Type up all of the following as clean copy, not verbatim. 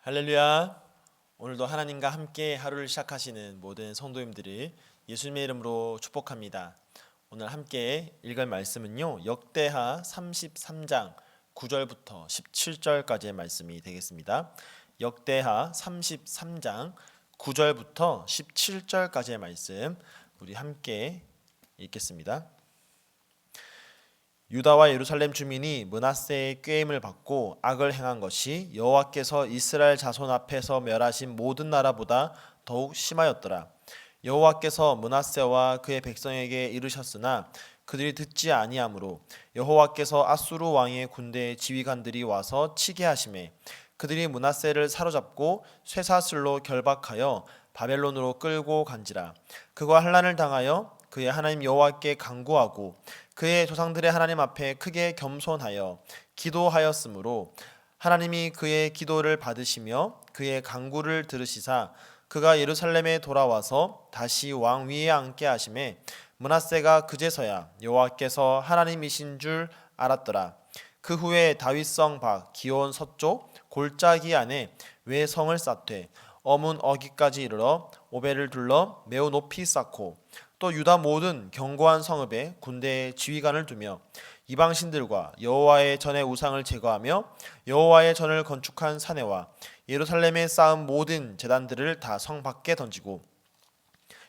할렐루야. 오늘도 하나님과 함께 하루를 시작하시는 모든 성도님들을 예수님의 이름으로 축복합니다. 오늘 함께 읽을 말씀은요, 역대하 33장 9절부터 17절까지의 말씀이 되겠습니다. 역대하 33장 9절부터 17절까지의 말씀 우리 함께 읽겠습니다. 유다와 예루살렘 주민이 므낫세의 꾀임을 받고 악을 행한 것이 여호와께서 이스라엘 자손 앞에서 멸하신 모든 나라보다 더욱 심하였더라. 여호와께서 므낫세와 그의 백성에게 이르셨으나 그들이 듣지 아니하므로 여호와께서 아수르 왕의 군대의 지휘관들이 와서 치게 하시매 그들이 므낫세를 사로잡고 쇠사슬로 결박하여 바벨론으로 끌고 간지라. 그가 환난을 당하여 그의 하나님 여호와께 간구하고 그의 조상들의 하나님 앞에 크게 겸손하여 기도하였으므로 하나님이 그의 기도를 받으시며 그의 간구를 들으시사 그가 예루살렘에 돌아와서 다시 왕 위에 앉게 하시매 므낫세가 그제서야 여호와께서 하나님이신 줄 알았더라. 그 후에 다윗성 밖 기온 서쪽 골짜기 안에 외성을 쌓되 어문 어기까지 이르러 오벨을 둘러 매우 높이 쌓고 또 유다 모든 견고한 성읍에 군대의 지휘관을 두며 이방신들과 여호와의 전의 우상을 제거하며 여호와의 전을 건축한 사내와 예루살렘에 쌓은 모든 제단들을 다 성 밖에 던지고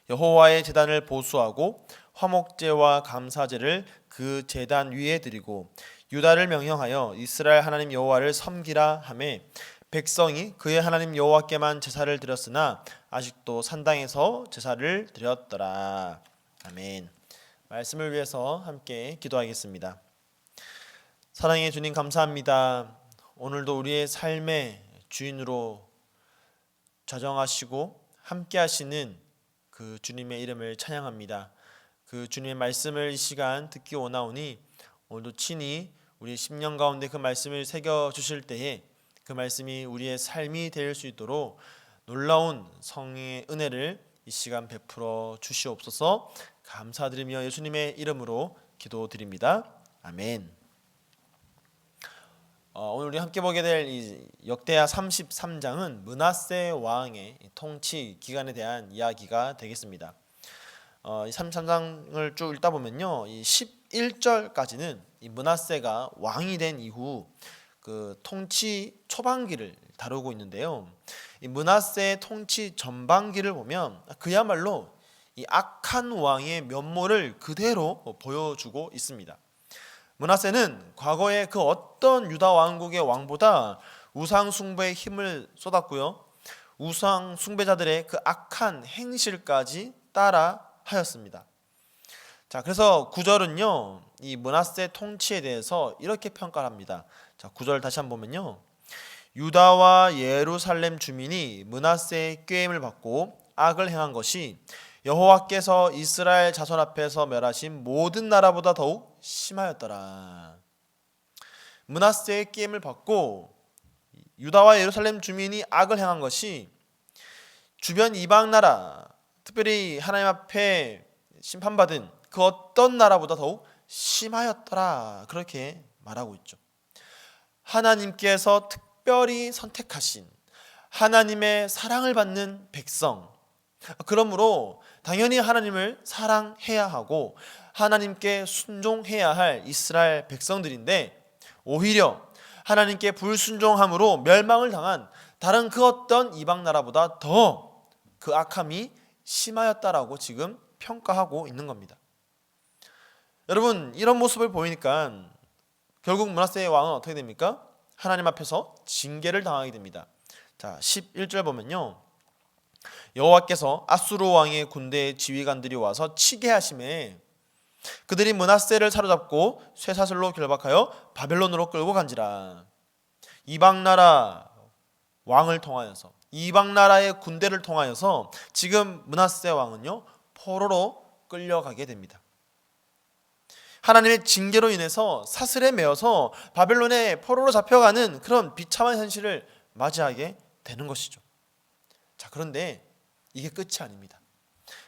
여호와의 제단을 보수하고 화목제와 감사제를 그 제단 위에 드리고 유다를 명령하여 이스라엘 하나님 여호와를 섬기라 하매 백성이 그의 하나님 여호와께만 제사를 드렸으나 아직도 산당에서 제사를 드렸더라. 아멘. 말씀을 위해서 함께 기도하겠습니다. 사랑의 주님 감사합니다. 오늘도 우리의 삶의 주인으로 좌정하시고 함께 하시는 그 주님의 이름을 찬양합니다. 그 주님의 말씀을 이 시간 듣기 원하오니 오늘도 친히 우리 심령 가운데 그 말씀을 새겨 주실 때에 그 말씀이 우리의 삶이 될 수 있도록 놀라운 성령의 은혜를 이 시간 베풀어 주시옵소서. 감사드리며 예수님의 이름으로 기도드립니다. 아멘. 오늘 우리 함께 보게 될 이 역대하 33장은 므낫세 왕의 통치 기간에 대한 이야기가 되겠습니다. 이 33장을 쭉 읽다 보면요, 이 11절까지는 이 므낫세가 왕이 된 이후 그 통치 초반기를 다루고 있는데요. 이 므낫세의 통치 전반기를 보면 그야말로 이 악한 왕의 면모를 그대로 보여주고 있습니다. 므낫세는 과거의 그 어떤 유다 왕국의 왕보다 우상 숭배에 힘을 쏟았고요. 우상 숭배자들의 그 악한 행실까지 따라 하였습니다. 자, 그래서 9절은요, 이 므낫세 통치에 대해서 이렇게 평가를 합니다. 자, 9절 다시 한번 보면요, 유다와 예루살렘 주민이 므낫세의 꾀임을 받고 악을 행한 것이 여호와께서 이스라엘 자손 앞에서 멸하신 모든 나라보다 더욱 심하였더라. 므낫세의 꾀임을 받고 유다와 예루살렘 주민이 악을 행한 것이 주변 이방 나라, 특별히 하나님 앞에 심판받은 그 어떤 나라보다 더욱 심하였더라, 그렇게 말하고 있죠. 하나님께서 특별히 선택하신 하나님의 사랑을 받는 백성, 그러므로 당연히 하나님을 사랑해야 하고 하나님께 순종해야 할 이스라엘 백성들인데 오히려 하나님께 불순종함으로 멸망을 당한 다른 그 어떤 이방 나라보다 더 그 악함이 심하였다라고 지금 평가하고 있는 겁니다. 여러분, 이런 모습을 보이니까 결국 므낫세의 왕은 어떻게 됩니까? 하나님 앞에서 징계를 당하게 됩니다. 자, 11절 보면요, 여호와께서 아수르 왕의 군대의 지휘관들이 와서 치게 하심에 그들이 므낫세를 사로잡고 쇠사슬로 결박하여 바벨론으로 끌고 간지라. 이방 나라 왕을 통하여서, 이방 나라의 군대를 통하여서 지금 므낫세 왕은요, 포로로 끌려가게 됩니다. 하나님의 징계로 인해서 사슬에 매어서 바벨론에 포로로 잡혀가는 그런 비참한 현실을 맞이하게 되는 것이죠. 자, 그런데 이게 끝이 아닙니다.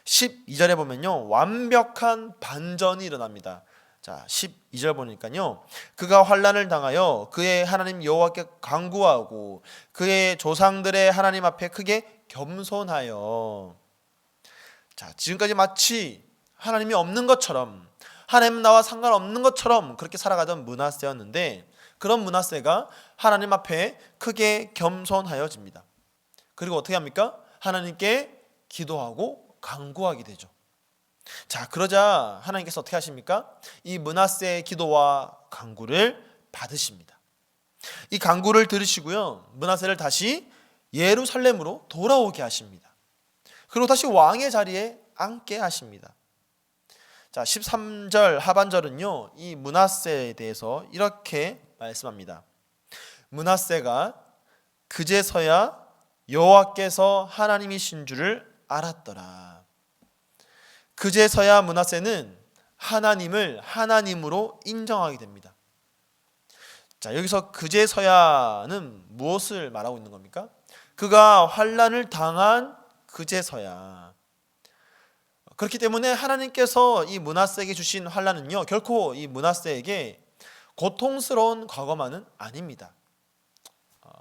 12절에 보면요, 완벽한 반전이 일어납니다. 자, 12절 보니까요. 그가 환난을 당하여 그의 하나님 여호와께 간구하고 그의 조상들의 하나님 앞에 크게 겸손하여. 자, 지금까지 마치 하나님이 없는 것처럼, 하나님 나와 상관없는 것처럼 그렇게 살아가던 므낫세였는데, 그런 므낫세가 하나님 앞에 크게 겸손하여집니다. 그리고 어떻게 합니까? 하나님께 기도하고 간구하게 되죠. 자, 그러자 하나님께서 어떻게 하십니까? 이 므낫세의 기도와 간구를 받으십니다. 이 간구를 들으시고요, 므낫세를 다시 예루살렘으로 돌아오게 하십니다. 그리고 다시 왕의 자리에 앉게 하십니다. 자, 13절 하반절은요, 이 므낫세에 대해서 이렇게 말씀합니다. 므낫세가 그제서야 여호와께서 하나님이신 줄을 알았더라. 그제서야 므낫세는 하나님을 하나님으로 인정하게 됩니다. 자, 여기서 그제서야는 무엇을 말하고 있는 겁니까? 그가 환난을 당한 그제서야. 그렇기 때문에 하나님께서 이 므낫세에게 주신 환난은요, 결코 이 므낫세에게 고통스러운 과거만은 아닙니다.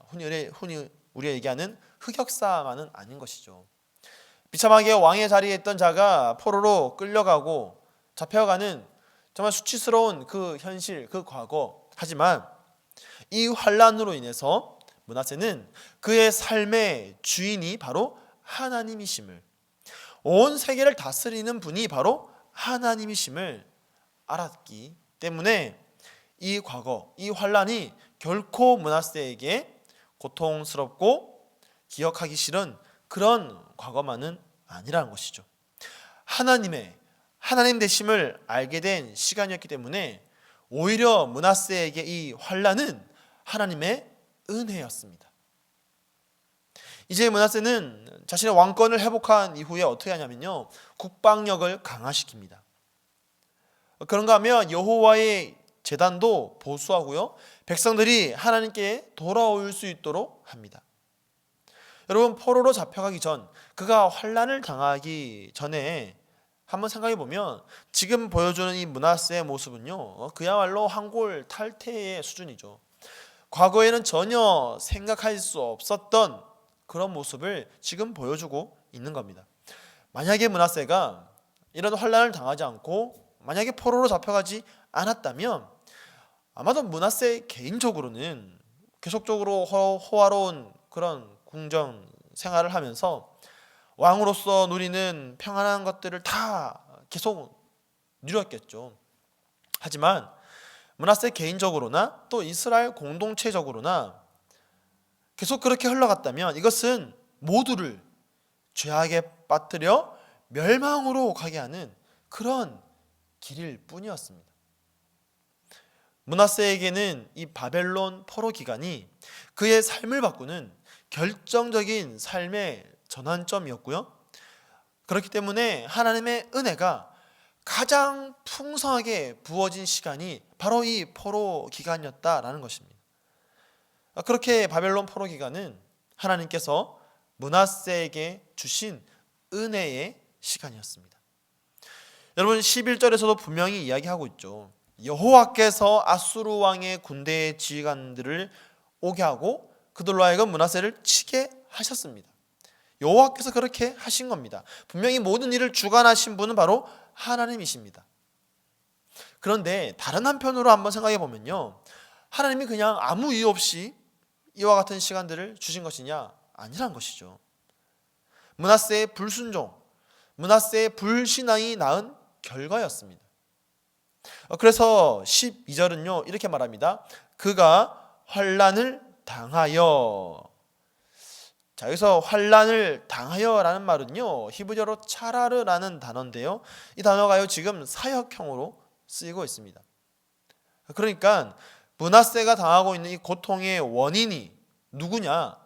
흔히 우리가 얘기하는 흑역사만은 아닌 것이죠. 비참하게 왕의 자리에 있던 자가 포로로 끌려가고 잡혀가는 정말 수치스러운 그 현실, 그 과거. 하지만 이 환난으로 인해서 므낫세는 그의 삶의 주인이 바로 하나님이심을, 온 세계를 다스리는 분이 바로 하나님이심을 알았기 때문에 이 과거, 이 환난이 결코 므낫세에게 고통스럽고 기억하기 싫은 그런 과거만은 아니라는 것이죠. 하나님 되심을 알게 된 시간이었기 때문에 오히려 므낫세에게 이 환난은 하나님의 은혜였습니다. 이제 므낫세는 자신의 왕권을 회복한 이후에 어떻게 하냐면요, 국방력을 강화시킵니다. 그런가 하면 여호와의 제단도 보수하고요, 백성들이 하나님께 돌아올 수 있도록 합니다. 여러분, 포로로 잡혀가기 전, 그가 환난을 당하기 전에 한번 생각해 보면 지금 보여주는 이 므낫세의 모습은요, 그야말로 환골탈태의 수준이죠. 과거에는 전혀 생각할 수 없었던 그런 모습을 지금 보여주고 있는 겁니다. 만약에 므낫세가 이런 환난을 당하지 않고 만약에 포로로 잡혀가지 않았다면 아마도 므낫세 개인적으로는 계속적으로 호화로운 그런 궁정 생활을 하면서 왕으로서 누리는 평안한 것들을 다 계속 누렸겠죠. 하지만 므낫세 개인적으로나 또 이스라엘 공동체적으로나 계속 그렇게 흘러갔다면 이것은 모두를 죄악에 빠뜨려 멸망으로 가게 하는 그런 길일 뿐이었습니다. 므낫세에게는 이 바벨론 포로 기간이 그의 삶을 바꾸는 결정적인 삶의 전환점이었고요. 그렇기 때문에 하나님의 은혜가 가장 풍성하게 부어진 시간이 바로 이 포로 기간이었다라는 것입니다. 그렇게 바벨론 포로 기간은 하나님께서 므낫세에게 주신 은혜의 시간이었습니다. 여러분, 11절에서도 분명히 이야기하고 있죠. 여호와께서 아수르 왕의 군대의 지휘관들을 오게 하고 그들로 하여금 므낫세를 치게 하셨습니다. 여호와께서 그렇게 하신 겁니다. 분명히 모든 일을 주관하신 분은 바로 하나님이십니다. 그런데 다른 한편으로 한번 생각해 보면요, 하나님이 그냥 아무 이유 없이 이와 같은 시간들을 주신 것이냐? 아니란 것이죠. 므낫세의 불순종, 므낫세의 불신앙이 낳은 결과였습니다. 그래서 12절은요 이렇게 말합니다. 그가 환난을 당하여. 자, 여기서 환난을 당하여라는 말은요, 히브리어로 차라르라는 단어인데요, 이 단어가요 지금 사역형으로 쓰이고 있습니다. 그러니까 므낫세가 당하고 있는 이 고통의 원인이 누구냐?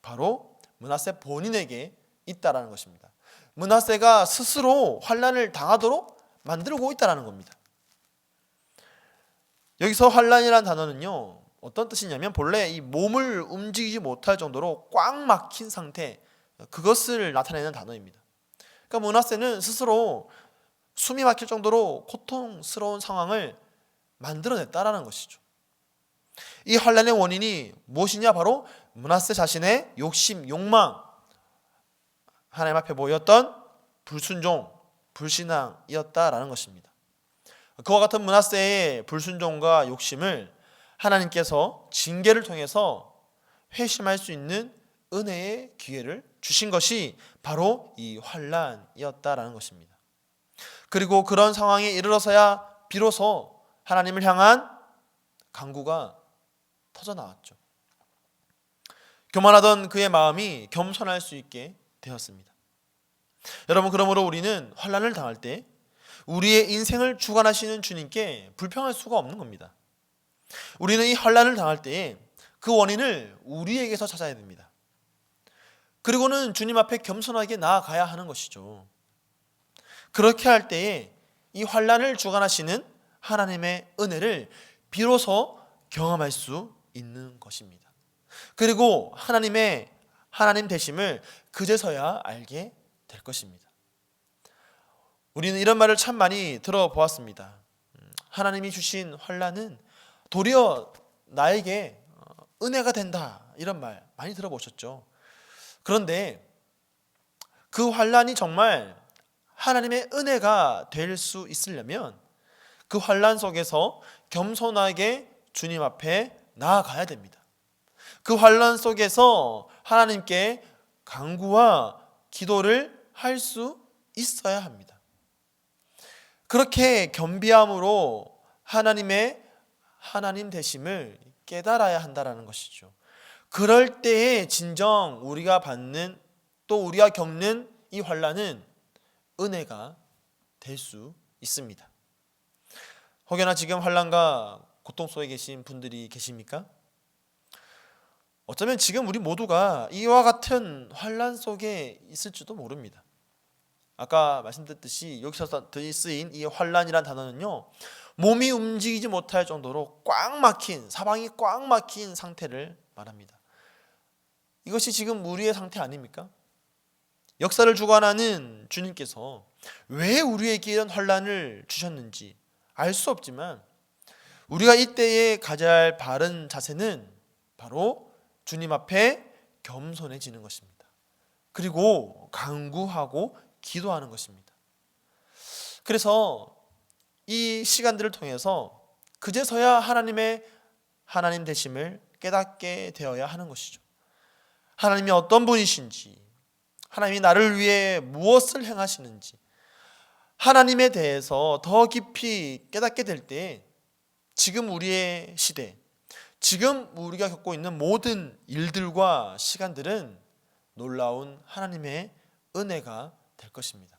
바로 므낫세 본인에게 있다라는 것입니다. 므낫세가 스스로 환난을 당하도록 만들고 있다라는 겁니다. 여기서 환난이라는 단어는요, 어떤 뜻이냐면 본래 이 몸을 움직이지 못할 정도로 꽉 막힌 상태, 그것을 나타내는 단어입니다. 그러니까 므낫세는 스스로 숨이 막힐 정도로 고통스러운 상황을 만들어냈다라는 것이죠. 이 환란의 원인이 무엇이냐? 바로 므낫세 자신의 욕심, 욕망, 하나님 앞에 보였던 불순종, 불신앙이었다라는 것입니다. 그와 같은 므낫세의 불순종과 욕심을 하나님께서 징계를 통해서 회심할 수 있는 은혜의 기회를 주신 것이 바로 이 환란이었다라는 것입니다. 그리고 그런 상황에 이르러서야 비로소 하나님을 향한 간구가 터져나왔죠. 교만하던 그의 마음이 겸손할 수 있게 되었습니다. 여러분, 그러므로 우리는 환난을 당할 때 우리의 인생을 주관하시는 주님께 불평할 수가 없는 겁니다. 우리는 이 환난을 당할 때에 그 원인을 우리에게서 찾아야 됩니다. 그리고는 주님 앞에 겸손하게 나아가야 하는 것이죠. 그렇게 할 때에 이 환난을 주관하시는 하나님의 은혜를 비로소 경험할 수 있는 것입니다. 그리고 하나님 되심을 그제서야 알게 될 것입니다. 우리는 이런 말을 참 많이 들어보았습니다. 하나님이 주신 환난은 도리어 나에게 은혜가 된다, 이런 말 많이 들어보셨죠. 그런데 그 환난이 정말 하나님의 은혜가 될 수 있으려면 그 환난 속에서 겸손하게 주님 앞에 나아가야 됩니다. 그 환난 속에서 하나님께 간구와 기도를 할 수 있어야 합니다. 그렇게 겸비함으로 하나님 되심을 깨달아야 한다는 것이죠. 그럴 때에 진정 우리가 받는, 또 우리가 겪는 이 환난은 은혜가 될 수 있습니다. 혹여나 지금 환난과 고통 속에 계신 분들이 계십니까? 어쩌면 지금 우리 모두가 이와 같은 환난 속에 있을지도 모릅니다. 아까 말씀드렸듯이 여기서 쓰인 이 환난이란 단어는요, 몸이 움직이지 못할 정도로 사방이 꽉 막힌 상태를 말합니다. 이것이 지금 우리의 상태 아닙니까? 역사를 주관하는 주님께서 왜 우리에게 이런 환난을 주셨는지 알 수 없지만 우리가 이때에 가져야 할 바른 자세는 바로 주님 앞에 겸손해지는 것입니다. 그리고 간구하고 기도하는 것입니다. 그래서 이 시간들을 통해서 그제서야 하나님 되심을 깨닫게 되어야 하는 것이죠. 하나님이 어떤 분이신지, 하나님이 나를 위해 무엇을 행하시는지, 하나님에 대해서 더 깊이 깨닫게 될 때 지금 우리의 시대, 지금 우리가 겪고 있는 모든 일들과 시간들은 놀라운 하나님의 은혜가 될 것입니다.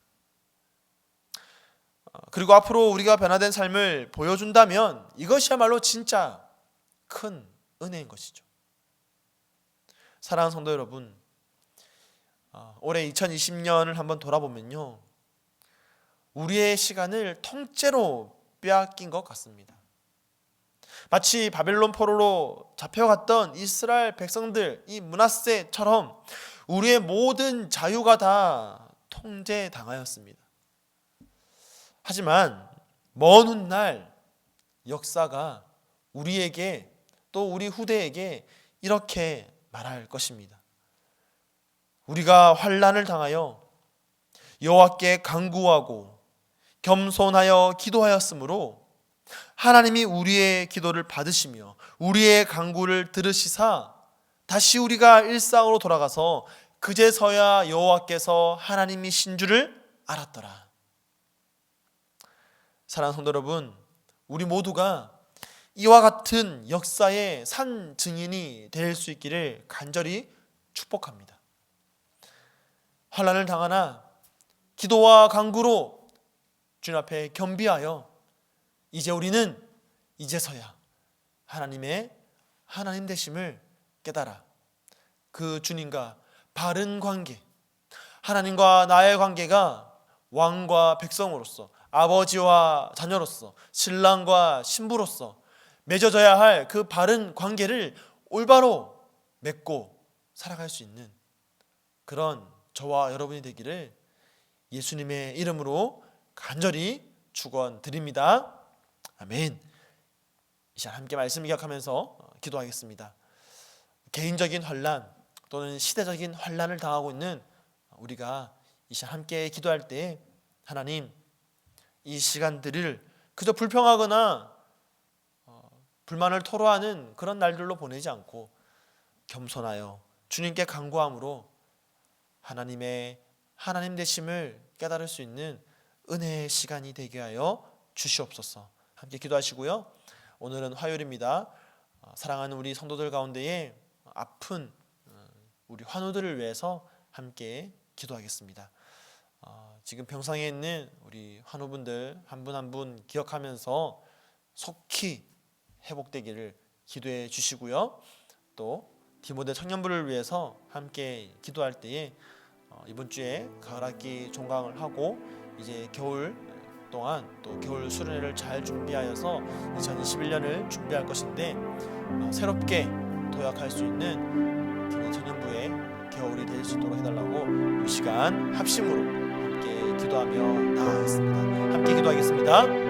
그리고 앞으로 우리가 변화된 삶을 보여준다면 이것이야말로 진짜 큰 은혜인 것이죠. 사랑하는 성도 여러분, 올해 2020년을 한번 돌아보면요, 우리의 시간을 통째로 빼앗긴 것 같습니다. 마치 바벨론 포로로 잡혀갔던 이스라엘 백성들, 이 므낫세처럼 우리의 모든 자유가 다 통제당하였습니다. 하지만 먼 훗날 역사가 우리에게, 또 우리 후대에게 이렇게 말할 것입니다. 우리가 환난을 당하여 여호와께 간구하고 겸손하여 기도하였으므로 하나님이 우리의 기도를 받으시며 우리의 간구를 들으시사 다시 우리가 일상으로 돌아가서 그제서야 여호와께서 하나님이신 줄을 알았더라. 사랑하는 성도 여러분, 우리 모두가 이와 같은 역사의 산 증인이 될 수 있기를 간절히 축복합니다. 환난을 당하나 기도와 간구로 주님 앞에 겸비하여 이제 우리는 이제서야 하나님 되심을 깨달아 그 주님과 바른 관계, 하나님과 나의 관계가 왕과 백성으로서, 아버지와 자녀로서, 신랑과 신부로서 맺어져야 할 그 바른 관계를 올바로 맺고 살아갈 수 있는 그런 저와 여러분이 되기를 예수님의 이름으로 간절히 축원드립니다. 아멘. 이 시간 함께 말씀 기억하면서 기도하겠습니다. 개인적인 환난 또는 시대적인 환난을 당하고 있는 우리가 이 시간 함께 기도할 때 하나님, 이 시간들을 그저 불평하거나 불만을 토로하는 그런 날들로 보내지 않고 겸손하여 주님께 간구함으로 하나님 되심을 깨달을 수 있는 은혜의 시간이 되게 하여 주시옵소서. 함께 기도하시고요. 오늘은 화요일입니다. 사랑하는 우리 성도들 가운데에 아픈 우리 환우들을 위해서 함께 기도하겠습니다. 지금 병상에 있는 우리 환우분들 한 분 한 분 기억하면서 속히 회복되기를 기도해 주시고요. 또 디모데 청년부를 위해서 함께 기도할 때에 이번 주에 가을학기 종강을 하고 이제 겨울 동안 또 겨울 수련회를 잘 준비하여서 2021년을 준비할 것인데 새롭게 도약할 수 있는 디모데 청년부의 겨울이 될 수 있도록 해달라고 이 시간 합심으로 함께 기도하며 나아가겠습니다. 함께 기도하겠습니다.